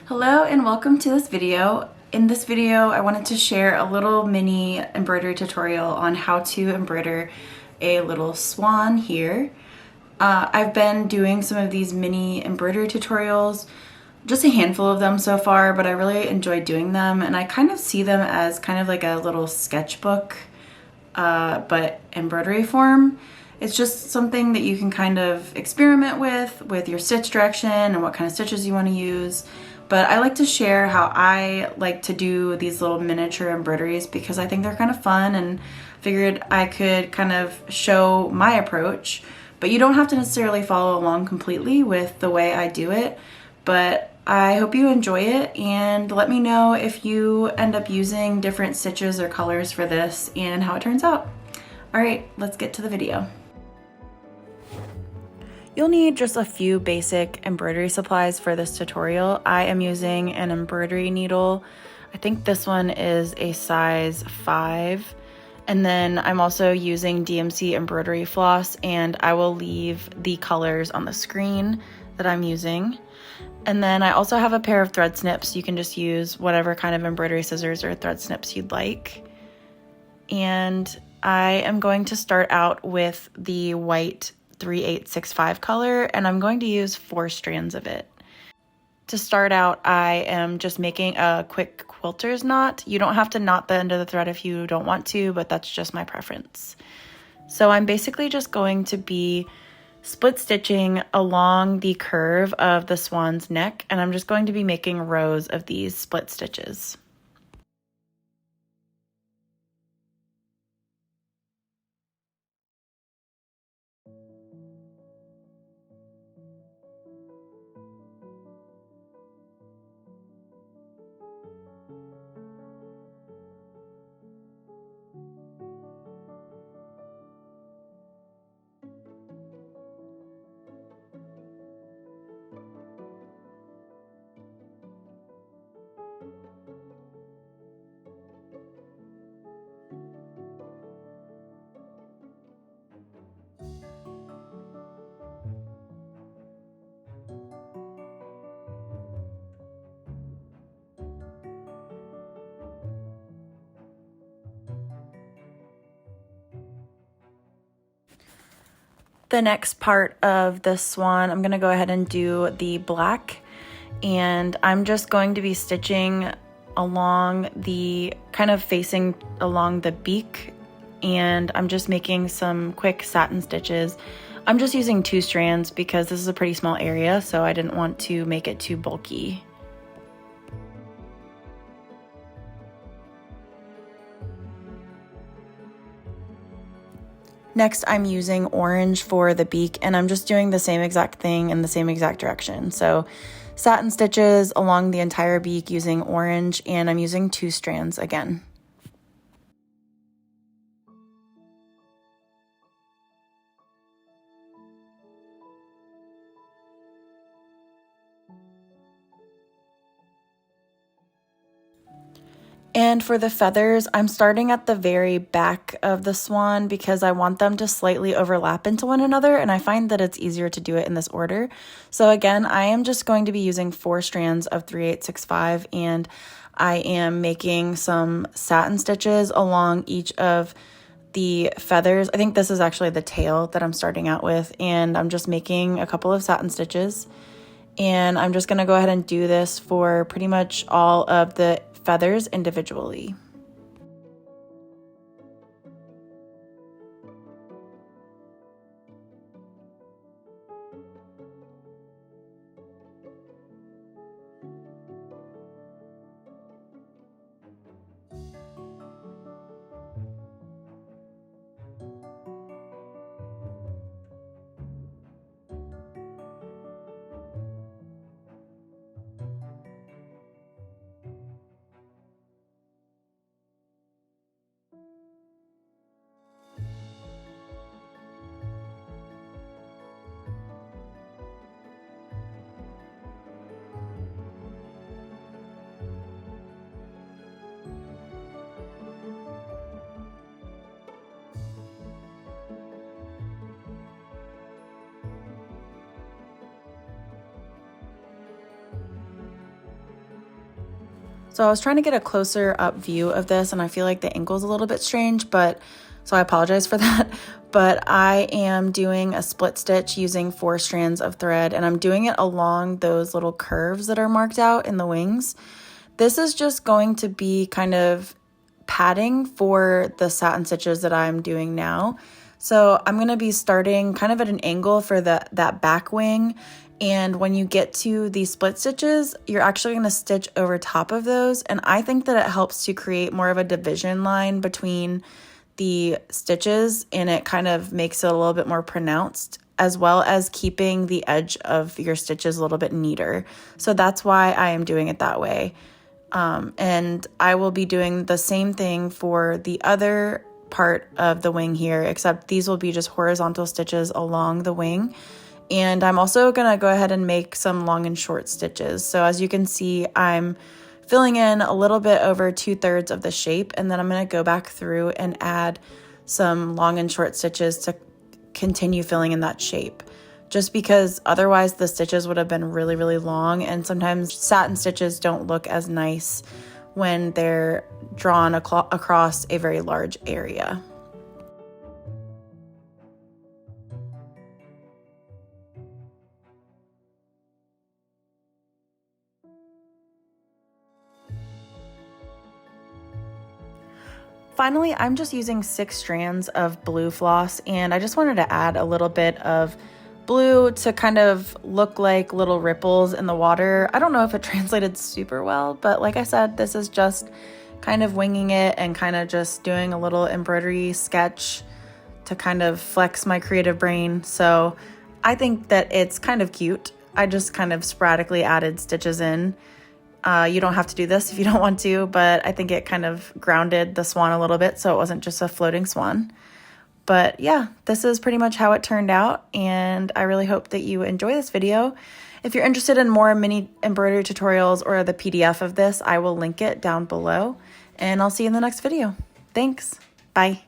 Hello and welcome to this video. In this video, I wanted to share a little mini embroidery tutorial on how to embroider a little swan here. I've been doing some of these mini embroidery tutorials, just a handful of them so far, but I really enjoy doing them, and I kind of see them as kind of like a little sketchbook, but embroidery form. It's just something that you can kind of experiment with your stitch direction and what kind of stitches you want to use. But I like to share how I like to do these little miniature embroideries because I think they're kind of fun, and figured I could kind of show my approach. But you don't have to necessarily follow along completely with the way I do it. But I hope you enjoy it, and let me know if you end up using different stitches or colors for this and how it turns out. All right, let's get to the video. You'll need just a few basic embroidery supplies for this tutorial. I am using an embroidery needle. I think this one is a size 5. And then I'm also using DMC embroidery floss, and I will leave the colors on the screen that I'm using. And then I also have a pair of thread snips. You can just use whatever kind of embroidery scissors or thread snips you'd like. And I am going to start out with the white 3865 color, and I'm going to use 4 strands of it. To start out, I am just making a quick quilter's knot. You don't have to knot the end of the thread if you don't want to, but that's just my preference. So I'm basically just going to be split stitching along the curve of the swan's neck, and I'm just going to be making rows of these split stitches. The next part of the swan, I'm going to go ahead and do the black, and I'm just going to be stitching along the kind of facing along the beak, and I'm just making some quick satin stitches. I'm just using 2 strands because this is a pretty small area, so I didn't want to make it too bulky. Next, I'm using orange for the beak, and I'm just doing the same exact thing in the same exact direction. So satin stitches along the entire beak using orange, and I'm using 2 strands again. And for the feathers, I'm starting at the very back of the swan because I want them to slightly overlap into one another, and I find that it's easier to do it in this order. So again, I am just going to be using 4 strands of 3865, and I am making some satin stitches along each of the feathers. I think this is actually the tail that I'm starting out with, and I'm just making a couple of satin stitches. And I'm just going to go ahead and do this for pretty much all of the feathers individually. So I was trying to get a closer up view of this, and I feel like the ankle's a little bit strange, but so I apologize for that. But I am doing a split stitch using 4 strands of thread, and I'm doing it along those little curves that are marked out in the wings. This is just going to be kind of padding for the satin stitches that I'm doing now. So I'm going to be starting kind of at an angle for that back wing. And when you get to the split stitches, you're actually going to stitch over top of those. And I think that it helps to create more of a division line between the stitches, and it kind of makes it a little bit more pronounced, as well as keeping the edge of your stitches a little bit neater. So that's why I am doing it that way. And I will be doing the same thing for the other part of the wing here, except these will be just horizontal stitches along the wing. And I'm also going to go ahead and make some long and short stitches. So as you can see, I'm filling in a little bit over 2/3 of the shape, and then I'm going to go back through and add some long and short stitches to continue filling in that shape. Just because otherwise the stitches would have been really, really long, and sometimes satin stitches don't look as nice when they're drawn across a very large area. Finally, I'm just using 6 strands of blue floss, and I just wanted to add a little bit of blue to kind of look like little ripples in the water. I don't know if it translated super well, but like I said, this is just kind of winging it and kind of just doing a little embroidery sketch to kind of flex my creative brain. So I think that it's kind of cute. I just kind of sporadically added stitches in. You don't have to do this if you don't want to, but I think it kind of grounded the swan a little bit so it wasn't just a floating swan. But yeah, this is pretty much how it turned out, and I really hope that you enjoy this video. If you're interested in more mini embroidery tutorials or the PDF of this, I will link it down below, and I'll see you in the next video. Thanks. Bye.